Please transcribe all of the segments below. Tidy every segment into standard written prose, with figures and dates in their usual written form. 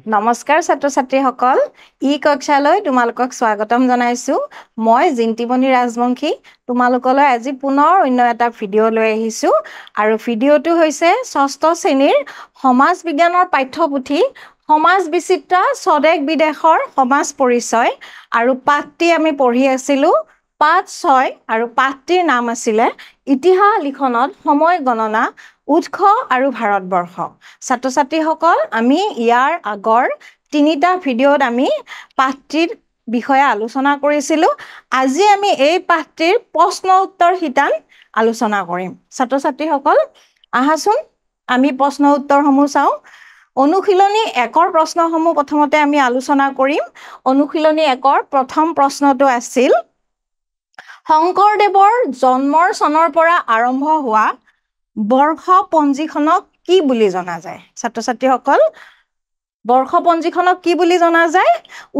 নমস্কাৰ ছাত্ৰ ছাত্ৰীসকল ই কক্ষালৈ তোমালোকক স্বাগতম জনাইছো মই জিন্তিমণি ৰাজবংশী তোমালোকলৈ আজি পুনৰ অন্য এটা ভিডিঅ' লৈ আহিছো আৰু ভিডিঅ'টো হৈছে ষষ্ঠ শ্ৰেণীৰ সমাজ বিজ্ঞানৰ পাঠ্যপুথি সমাজ বিচিত্ৰ স্বদেশ বিদেশৰ সমাজ পৰিচয় আৰু পাঠটি আমি পঢ়ি আছিলো পাঠ 6 আৰু পাঠটিৰ নাম আছিল ইতিহাস লিখনত সময় গণনা উৎস আৰু ভাৰতবৰ্ষ ছাত্ৰ ছাত্ৰীসকল আমি ইয়াৰ আগৰ তিনিটা ভিডিঅ'ত আমি পাঠটিৰ বিষয়ে আলোচনা কৰিছিলো আজি আমি এই পাঠটিৰ প্ৰশ্ন উত্তৰ শিতান আলোচনা কৰিম ছাত্ৰ ছাত্ৰীসকল আহাচোন আমি প্ৰশ্ন উত্তৰসমূহ চাও অনুশীলনী 1ৰ প্ৰশ্নসমূহ প্ৰথমতে আমি আলোচনা কৰিম অনুশীলনী 1ৰ প্ৰথম প্ৰশ্নটো আছিল শংকৰদেৱৰ জন্মৰ চনৰ পৰা আৰম্ভ হোৱা বৰ্ষপঞ্জীখনক কি বুলি জনা যায় ছাত্ৰ-ছাত্ৰীসকল বৰ্ষপঞ্জীখনক কি বুলি জনা যায়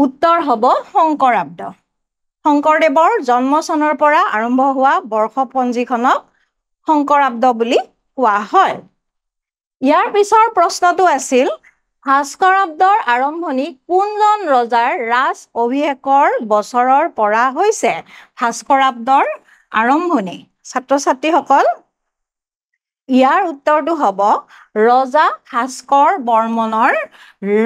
উত্তৰ হ'ব শংকৰাব্দ শংকৰদেৱৰ জন্ম চনৰ পৰা আৰম্ভ হোৱা বৰ্ষপঞ্জীখনক শংকৰাব্দ বুলি কোৱা হয় ইয়াৰ পিছৰ প্ৰশ্নটো আছিল ভাস্কৰাব্দৰ আৰম্ভণি কোনজন ৰজাৰ ৰাজ অভিষেকৰ বছৰৰ পৰা হৈছে ভাস্কৰাব্দৰ আৰম্ভণি ছাত্ৰ-ছাত্ৰীসকল ইয়াৰ উত্তৰটো হ'ব ৰজা ভাস্কৰ বৰ্মনৰ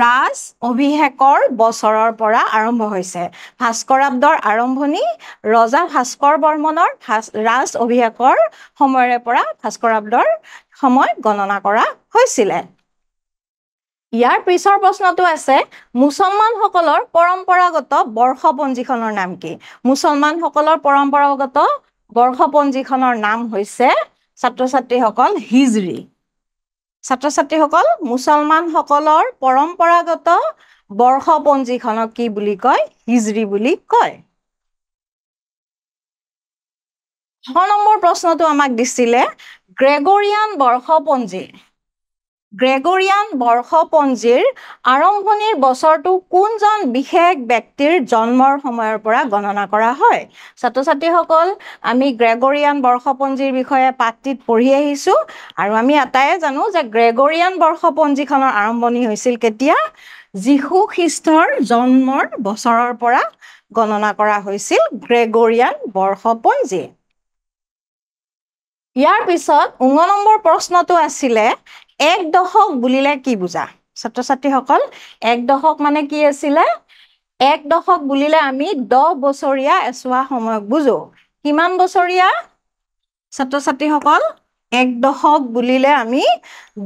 ৰাজ অভিষেকৰ বছৰৰ পৰা আৰম্ভ হৈছে ভাস্কৰাব্দৰ আৰম্ভণি ৰজা ভাস্কৰ বৰ্মনৰ ৰাজ অভিষেকৰ সময়ৰে পৰা ভাস্কৰাব্দৰ সময় গণনা কৰা হৈছিল ইয়াৰ পিছৰ প্ৰশ্নটো আছে মুছলমানসকলৰ পৰম্পৰাগত বৰ্ষপঞ্জীখনৰ নাম কি মুছলমানসকলৰ পৰম্পৰাগত বৰ্ষপঞ্জীখনৰ নাম হৈছে ছাত্ৰ-ছাত্ৰীসকল হিজৰি ছাত্ৰ-ছাত্ৰীসকল মুছলমানসকলৰ পৰম্পৰাগত বৰ্ষপঞ্জীখনক কি বুলি কয় হিজৰি বুলি কয় 6 নম্বৰ প্ৰশ্নটো আমাক দিছিলে গ্ৰেগৰিয়ান বৰ্ষপঞ্জীৰ আৰম্ভণিৰ বছৰটো কোনজন বিশেষ ব্যক্তিৰ জন্মৰ সময়ৰ পৰা গণনা কৰা হয় ছাত্ৰ-ছাত্ৰীসকল আমি গ্ৰেগৰিয়ান বৰ্ষপঞ্জীৰ বিষয়ে পাঠটিত পঢ়ি আহিছো আৰু আমি এটাই জানো যে গ্ৰেগৰিয়ান বৰ্ষপঞ্জীখনৰ আৰম্ভণি হৈছিল কেতিয়া যীশু খ্ৰীষ্টৰ জন্মৰ বছৰৰ পৰা গণনা কৰা হৈছিল গ্ৰেগৰিয়ান বৰ্ষপঞ্জী ইয়াৰ পিছত 19 নম্বৰ প্ৰশ্নটো আছিলে এক দশক বুলিলে কি বুজা ছাত্ৰ-ছাত্ৰীসকল এক দশক মানে কি আছিলে এক দশক বুলিলে আমি 10 বছৰীয়া এছোৱা সময়ক বুজো কিমান বছৰীয়া ছাত্ৰ-ছাত্ৰীসকল এক দশক বুলিলে আমি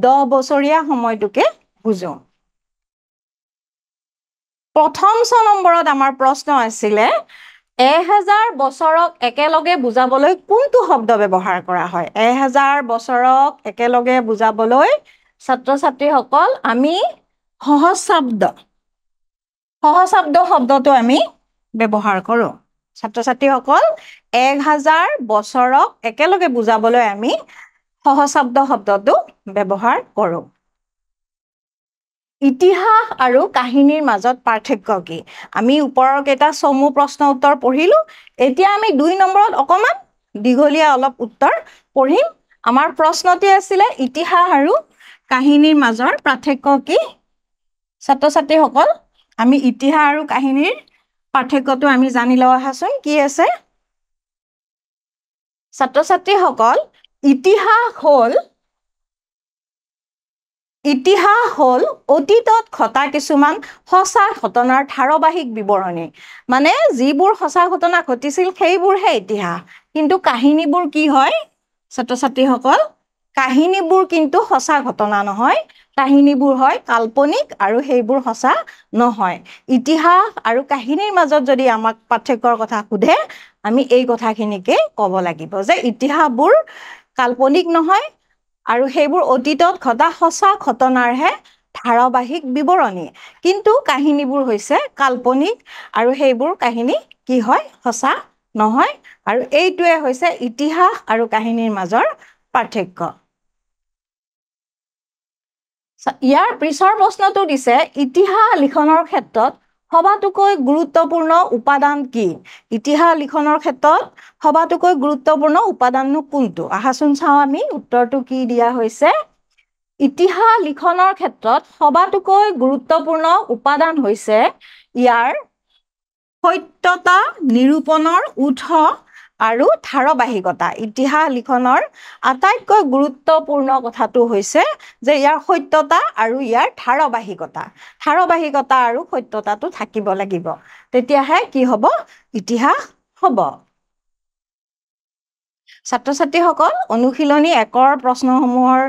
10 বছৰীয়া সময়টোকে বুজো প্ৰথম 6 নম্বৰত আমাৰ প্ৰশ্ন আছিলে 1000 বছৰক একেলগে বুজাবলৈ কোনটো শব্দ ব্যৱহাৰ কৰা হয় 1000 বছৰক একেলগে বুজাবলৈ ছাত্ৰ-ছাত্ৰীসকল আমি সহস্ৰাব্দ শব্দটো আমি ব্যৱহাৰ কৰো ছাত্ৰ-ছাত্ৰীসকল 1000 বছৰক একেলগে বুজাবলৈ আমি সহস্ৰাব্দ শব্দটো ব্যৱহাৰ কৰো ইতিহাস আৰু কাহিনীৰ মাজত পাৰ্থক্য কি আমি ওপৰৰ কেইটা সমূহ প্ৰশ্ন উত্তৰ পঢ়িলো এতিয়া আমি 2 নম্বৰত অকমান দীঘলীয়া অলপ উত্তৰ পঢ়িম আমাৰ প্ৰশ্নটি আছিল ইতিহাস আৰু কাহিনীৰ মাজৰ পাৰ্থক্য কি ছাত্ৰ-ছাত্ৰীসকল আমি ইতিহাস আৰু কাহিনীৰ পাৰ্থক্যটো আমি জানি লওঁ আহাচোন কি আছে ছাত্ৰ-ছাত্ৰীসকল ইতিহাস হল অতীতত ঘটা কিছুমান সঁচা ঘটনাৰ ধাৰাবাহিক বিৱৰণী মানে যিবোৰ সঁচা ঘটনা ঘটিছিল সেইবোৰহে ইতিহাস কিন্তু কাহিনীবোৰ কি হয় ছাত্ৰ-ছাত্ৰীসকল কাহিনীবোৰ কিন্তু সঁচা ঘটনা নহয় কাহিনীবোৰ হয় কাল্পনিক আৰু সেইবোৰ সঁচা নহয় ইতিহাস আৰু কাহিনীৰ মাজত যদি আমাক পাৰ্থক্যৰ কথা সোধে আমি এই কথাখিনিকে ক'ব লাগিব যে ইতিহাসবোৰ কাল্পনিক নহয় আৰু সেইবোৰ অতীতত ঘটা সঁচা ঘটনাৰহে ধাৰাবাহিক বিৱৰণী কিন্তু কাহিনীবোৰ হৈছে কাল্পনিক আৰু সেইবোৰ কাহিনী কি হয় সঁচা নহয় আৰু এইটোৱে হৈছে ইতিহাস আৰু কাহিনীৰ মাজৰ পাৰ্থক্য ইয়াৰ পিছৰ প্ৰশ্নটো দিছে ইতিহাস লিখনৰ ক্ষেত্ৰত সবাতোকৈ গুৰুত্বপূৰ্ণ উপাদান কি ইতিহাস লিখনৰ ক্ষেত্ৰত সবাতোকৈ গুৰুত্বপূৰ্ণ উপাদাননো কোনটো আহাচোন চাও আমি উত্তৰটো কি দিয়া হৈছে ইতিহাস লিখনৰ ক্ষেত্ৰত সবাতোকৈ গুৰুত্বপূৰ্ণ উপাদান হৈছে ইয়াৰ সত্যতা নিৰূপণৰ উৎস আৰু ধাৰাবাহিকতা। ইতিহাস লিখনৰ আটাইতকৈ গুৰুত্বপূৰ্ণ কথাটো হৈছে যে ইয়াৰ সত্যতা আৰু ইয়াৰ ধাৰাবাহিকতা আৰু সত্যতাটো থাকিব লাগিব, তেতিয়াহে কি হ'ব, ইতিহাস হ'ব। ছাত্ৰ ছাত্ৰীসকল, অনুশীলনী 1ৰ প্ৰশ্নসমূহৰ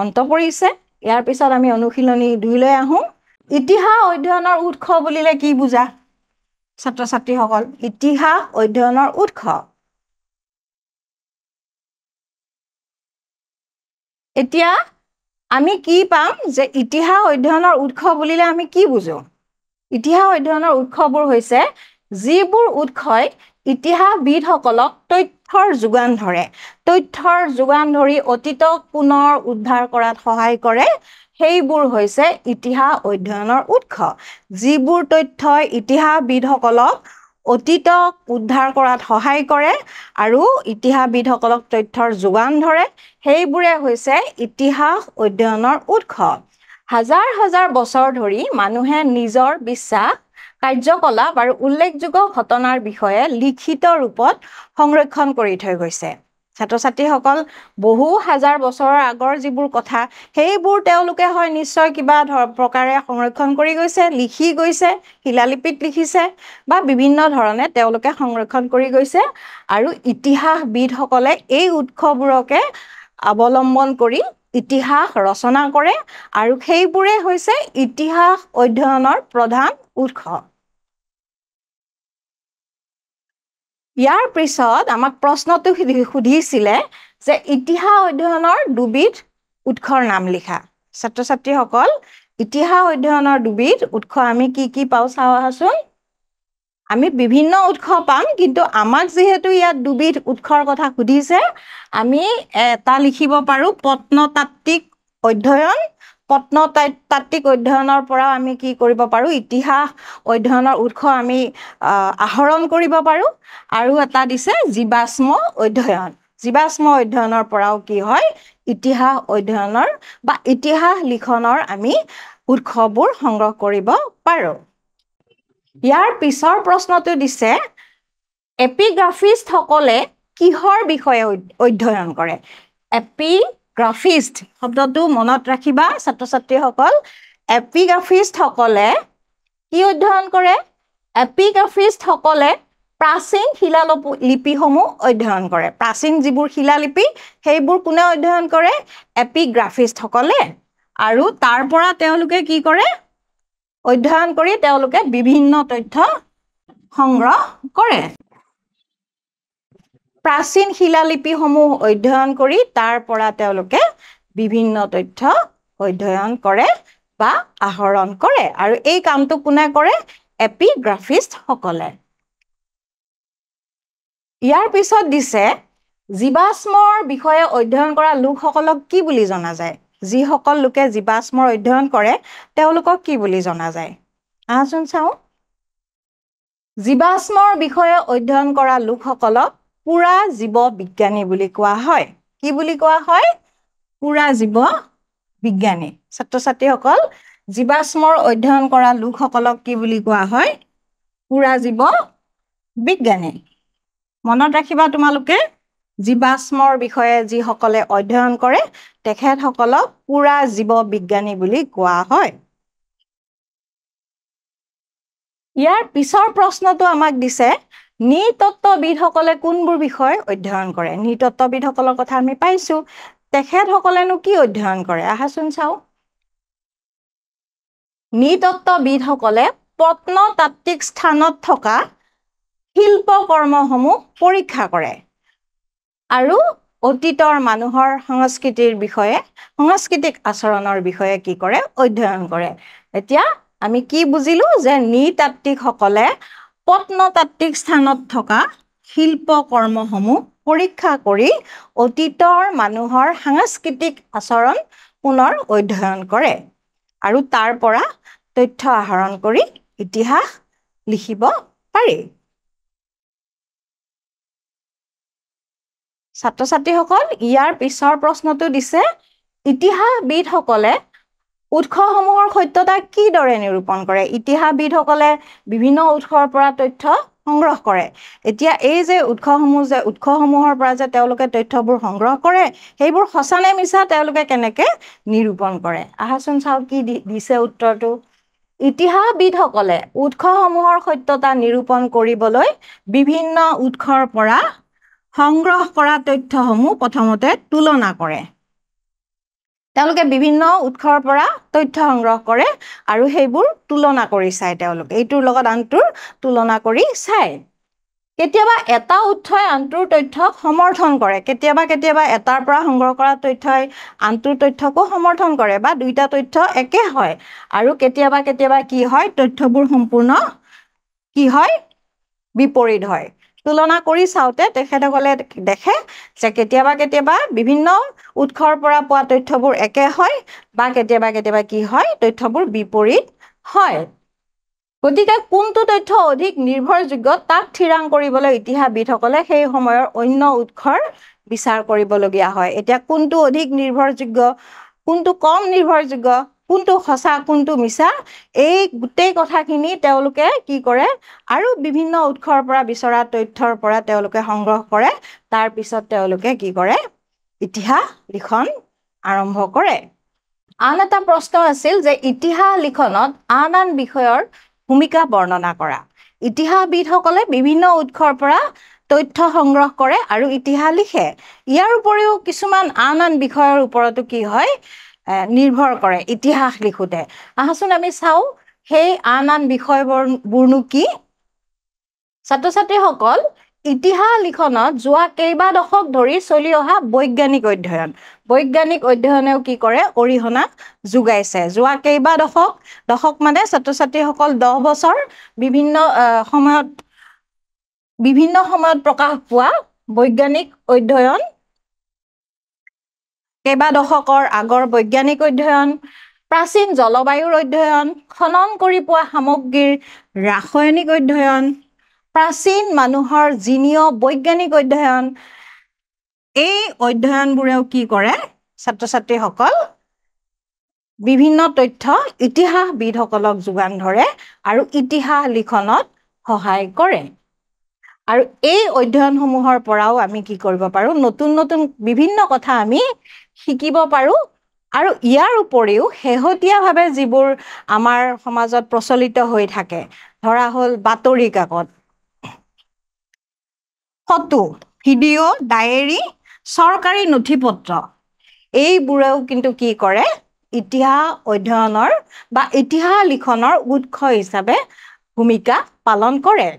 অন্ত পৰিছে। ইয়াৰ পিছত আমি অনুশীলনী 2লৈ আহোঁ। ইতিহাস অধ্যয়নৰ উৎস বুলিলে কি বুজা ছাত্ৰ ছাত্ৰীসকল? ইতিহাস অধ্যয়নৰ উৎস এতিয়া আমি কি পাম যে ইতিহাস অধ্যয়নৰ উৎস বুলিলে আমি কি বুজো? ইতিহাস অধ্যয়নৰ উৎসবোৰ হৈছে যিবোৰ উৎসই ইতিহাসবিদসকলক তথ্যৰ যোগান ধৰি অতীতক পুনৰ উদ্ধাৰ কৰাত সহায় কৰে, সেইবোৰ হৈছে ইতিহাস অধ্যয়নৰ উৎস। যিবোৰ তথ্যই ইতিহাসবিদসকলক অতীতক উদ্ধাৰ কৰাত সহায় কৰে আৰু ইতিহাসবিদসকলক তথ্যৰ যোগান ধৰে, সেইবোৰে হৈছে ইতিহাস অধ্যয়নৰ উৎস। হাজাৰ হাজাৰ বছৰ ধৰি মানুহে নিজৰ বিশ্বাস, কাৰ্যকলাপ আৰু উল্লেখযোগ্য ঘটনাৰ বিষয়ে লিখিত ৰূপত সংৰক্ষণ কৰি থৈ গৈছে। ছাত্ৰ ছাত্ৰীসকল, বহু হাজাৰ বছৰৰ আগৰ যিবোৰ কথা, সেইবোৰ তেওঁলোকে হয় নিশ্চয় কিবা প্ৰকাৰে সংৰক্ষণ কৰি গৈছে, লিখি গৈছে, শিলালিপিত লিখিছে বা বিভিন্ন ধৰণে তেওঁলোকে সংৰক্ষণ কৰি গৈছে। আৰু ইতিহাসবিদসকলে এই উৎসবোৰকে অৱলম্বন কৰি ইতিহাস ৰচনা কৰে আৰু সেইবোৰে হৈছে ইতিহাস অধ্যয়নৰ প্ৰধান উৎস। ইয়াৰ পিছত আমাক প্ৰশ্নটো সুধিছিলে যে ইতিহাস অধ্যয়নৰ দুবিধ উৎসৰ নাম লিখা। ছাত্ৰ ছাত্ৰীসকল, ইতিহাস অধ্যয়নৰ দুবিধ উৎস আমি কি পাওঁ চাওঁ আহাচোন। আমি বিভিন্ন উৎস পাম, কিন্তু আমাক যিহেতু ইয়াত দুবিধ উৎসৰ কথা সুধিছে, আমি এটা লিখিব পাৰোঁ প্ৰত্নতাত্ত্বিক অধ্যয়ন। প্ৰত্নতাত্ত্বিক অধ্যয়নৰ পৰা আমি কি কৰিব পাৰোঁ, ইতিহাস অধ্যয়নৰ উৎস আমি আহৰণ কৰিব পাৰোঁ। আৰু এটা দিছে জীৱাশ্ম অধ্যয়ন। জীৱাশ্ম অধ্যয়নৰ পৰাও কি হয়, ইতিহাস অধ্যয়নৰ বা ইতিহাস লিখনৰ আমি উৎসবোৰ সংগ্ৰহ কৰিব পাৰোঁ। ইয়াৰ পিছৰ প্ৰশ্নটো দিছে এপিগ্ৰাফিষ্টসকলে কিহৰ বিষয়ে অধ্যয়ন কৰে? এপিগ্ৰাফিষ্ট শব্দটো মনত ৰাখিবা ছাত্ৰ ছাত্ৰীসকল। এপিগ্ৰাফিষ্টসকলে কি অধ্যয়ন কৰে? এপিগ্ৰাফিষ্টসকলে প্ৰাচীন শিলালিপিসমূহ অধ্যয়ন কৰে। প্ৰাচীন যিবোৰ শিলালিপি, সেইবোৰ কোনে অধ্যয়ন কৰে? এপিগ্ৰাফিষ্টসকলে। আৰু তাৰ পৰা তেওঁলোকে কি কৰে? অধ্যয়ন কৰি তেওঁলোকে বিভিন্ন তথ্য সংগ্ৰহ কৰে। প্ৰাচীন শিলালিপিসমূহ অধ্যয়ন কৰি তাৰ পৰা তেওঁলোকে বিভিন্ন তথ্য অধ্যয়ন কৰে বা আহৰণ কৰে। আৰু এই কামটো কোনে কৰে? এপিগ্ৰাফিষ্টসকলে। ইয়াৰ পিছত দিছে জীৱাশ্মৰ বিষয়ে অধ্যয়ন কৰা লোকসকলক কি বুলি জনা যায়? যিসকল লোকে জীৱাশ্মৰ অধ্যয়ন কৰে তেওঁলোকক কি বুলি জনা যায়? আহাচোন চাওঁ। জীৱাশ্মৰ বিষয়ে অধ্যয়ন কৰা লোকসকলক পুৰা জীৱ বিজ্ঞানী বুলি কোৱা হয়। কি বুলি কোৱা হয়? পুৰা জীৱ বিজ্ঞানী। ছাত্ৰ ছাত্ৰীসকল, জীৱাশ্মৰ অধ্যয়ন কৰা লোকসকলক কি বুলি কোৱা হয়? পুৰা জীৱ বিজ্ঞানী। মনত ৰাখিবা তোমালোকে, জীৱাশ্মৰ বিষয়ে যিসকলে অধ্যয়ন কৰে তেখেতসকলক পুৰা জীৱ বিজ্ঞানী বুলি কোৱা হয়। ইয়াৰ পিছৰ প্ৰশ্নটো আমাক দিছে নৃতত্ত্ববিদসকলে কোনবোৰ বিষয় অধ্যয়ন কৰে? নৃতত্ত্ববিদসকলৰ কথা আমি পাইছোঁ, তেখেতসকলেনো কি অধ্যয়ন কৰে? আহাচোন চাওঁ। নৃতত্ত্ববিদসকলে প্ৰত্নতাত্ত্বিক স্থানত থকা শিল্পকৰ্মসমূহ পৰীক্ষা কৰে আৰু অতীতৰ মানুহৰ সংস্কৃতিৰ বিষয়ে, সাংস্কৃতিক আচৰণৰ বিষয়ে কি কৰে? অধ্যয়ন কৰে। এতিয়া আমি কি বুজিলোঁ যে নৃতাত্ত্বিকসকলে প্ৰত্নতাত্ত্বিক স্থানত থকা শিল্পকৰ্মসমূহ পৰীক্ষা কৰি অতীতৰ মানুহৰ সাংস্কৃতিক আচৰণ পুনৰ অধ্যয়ন কৰে আৰু তাৰ পৰা তথ্য আহৰণ কৰি ইতিহাস লিখিব পাৰি। ছাত্ৰ ছাত্ৰীসকল, ইয়াৰ পিছৰ প্ৰশ্নটো দিছে ইতিহাসবিদসকলে উৎসসমূহৰ সত্যতা কিদৰে নিৰূপণ কৰে ইতিহাসবিদসকলে বিভিন্ন উৎসৰ পৰা তথ্য সংগ্ৰহ কৰে এতিয়া এই যে উৎসসমূহৰ পৰা যে তেওঁলোকে তথ্যবোৰ সংগ্ৰহ কৰে সেইবোৰ সঁচা নে মিছা তেওঁলোকে কেনেকৈ নিৰূপণ কৰে আহাচোন চাও কি দিছে উত্তৰটো ইতিহাসবিদসকলে উৎসসমূহৰ সত্যতা নিৰূপণ কৰিবলৈ বিভিন্ন উৎসৰ পৰা সংগ্ৰহ কৰা তথ্যসমূহ প্ৰথমতে তুলনা কৰে তেওঁলোকে বিভিন্ন উৎসৰ পৰা তথ্য সংগ্ৰহ কৰে আৰু সেইবোৰ তুলনা কৰি চায় তেওঁলোকে এইটোৰ লগত আনটোৰ তুলনা কৰি চায় কেতিয়াবা এটা উৎসই আনটোৰ তথ্যক সমৰ্থন কৰে কেতিয়াবা এটাৰ পৰা সংগ্ৰহ কৰা তথ্যই আনটোৰ তথ্যকো সমৰ্থন কৰে বা দুইটা তথ্য একে হয় আৰু কেতিয়াবা কি হয় তথ্যবোৰ সম্পূৰ্ণ কি হয় বিপৰীত হয় তুলনা কৰি চাওঁতে তেখেতসকলে দেখে যে কেতিয়াবা বিভিন্ন উৎসৰ পৰা পোৱা তথ্যবোৰ একে হয় বা কেতিয়াবা কি হয় তথ্যবোৰ বিপৰীত হয় গতিকে কোনটো তথ্য অধিক নিৰ্ভৰযোগ্য তাক থিৰাং কৰিবলৈ ইতিহাসবিদসকলে সেই সময়ৰ অন্য উৎসৰ বিচাৰ কৰিবলগীয়া হয় এতিয়া কোনটো অধিক নিৰ্ভৰযোগ্য কোনটো কম নিৰ্ভৰযোগ্য কোনটো সঁচা কোনটো মিছা এই গোটেই কথাখিনি তেওঁলোকে কি কৰে আৰু বিভিন্ন উৎসৰ পৰা বিচৰা তথ্যৰ পৰা তেওঁলোকে সংগ্ৰহ কৰে তাৰ পিছত তেওঁলোকে কি কৰে ইতিহাস লিখন আৰম্ভ কৰে আন এটা প্ৰশ্ন আছিল যে ইতিহাস লিখনত আন বিষয়ৰ ভূমিকা বৰ্ণনা কৰা ইতিহাসবিদসকলে বিভিন্ন উৎসৰ পৰা তথ্য সংগ্ৰহ কৰে আৰু ইতিহাস লিখে ইয়াৰ উপৰিও কিছুমান আন বিষয়ৰ ওপৰতো কি হয় নিৰ্ভৰ কৰে ইতিহাস লিখোতে আহাচোন আমি চাও সেই আন বিষয়বোৰনো কি ছাত্ৰ-ছাত্ৰীসকল ইতিহাস লিখনত যোৱা কেইবা দশক ধৰি চলি অহা বৈজ্ঞানিক অধ্যয়নেও কি কৰে অৰিহণা যোগাইছে যোৱা কেইবা দশক মানে ছাত্ৰ-ছাত্ৰীসকল 10 বছৰ বিভিন্ন সময়ত প্ৰকাশ পোৱা বৈজ্ঞানিক অধ্যয়ন কেইবা দশকৰ আগৰ বৈজ্ঞানিক অধ্যয়ন প্ৰাচীন জলবায়ুৰ অধ্যয়ন খনন কৰি পোৱা সামগ্ৰীৰ ৰাসায়নিক অধ্যয়ন প্ৰাচীন মানুহৰ জিনীয় বৈজ্ঞানিক অধ্যয়ন এই অধ্যয়নবোৰেও কি কৰে ছাত্ৰ-ছাত্ৰীসকল বিভিন্ন তথ্য ইতিহাসবিদসকলক যোগান ধৰে আৰু ইতিহাস লিখনত সহায় কৰে আৰু এই অধ্যয়নসমূহৰ পৰাও আমি কি কৰিব পাৰো নতুন বিভিন্ন কথা আমি শিকিব পাৰো আৰু ইয়াৰ উপৰিও শেহতীয়াভাৱে যিবোৰ আমাৰ সমাজত প্ৰচলিত হৈ থাকে ধৰা হ'ল বাতৰি কাকত ফটো ভিডিঅ ডায়েৰী চৰকাৰী নথিপত্ৰ এইবোৰেও কিন্তু কি কৰে ইতিহাস অধ্যয়নৰ বা ইতিহাস লিখনৰ উৎস হিচাপে ভূমিকা পালন কৰে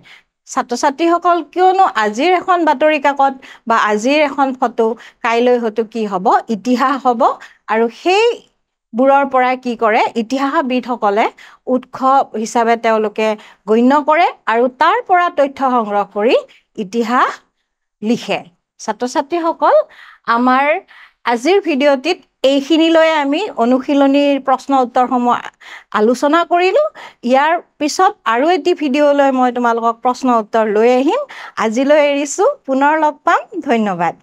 ছাত্ৰ-ছাত্ৰীসকল কিয়নো আজিৰ এখন বাতৰি কাকত বা আজিৰ এখন ফটো কাইলৈ হয়তো কি হ'ব ইতিহাস হ'ব আৰু সেই বুৰৰ পৰা কি কৰে ইতিহাসবিদসকলে উৎস হিচাপে তেওঁলোকে গণ্য কৰে আৰু তাৰ পৰা তথ্য সংগ্ৰহ কৰি ইতিহাস লিখে ছাত্ৰ-ছাত্ৰীসকল আমাৰ আজিৰ ভিডিঅ'টিত এইখিনিলৈ আমি অনুশীলনীৰ প্ৰশ্ন উত্তৰসমূহ আলোচনা কৰিলোঁ ইয়াৰ পিছত আৰু এটি ভিডিঅ'লৈ মই তোমালোকক প্ৰশ্ন উত্তৰ লৈ আহিম আজিলৈ এৰিছোঁ পুনৰ লগ পাম ধন্যবাদ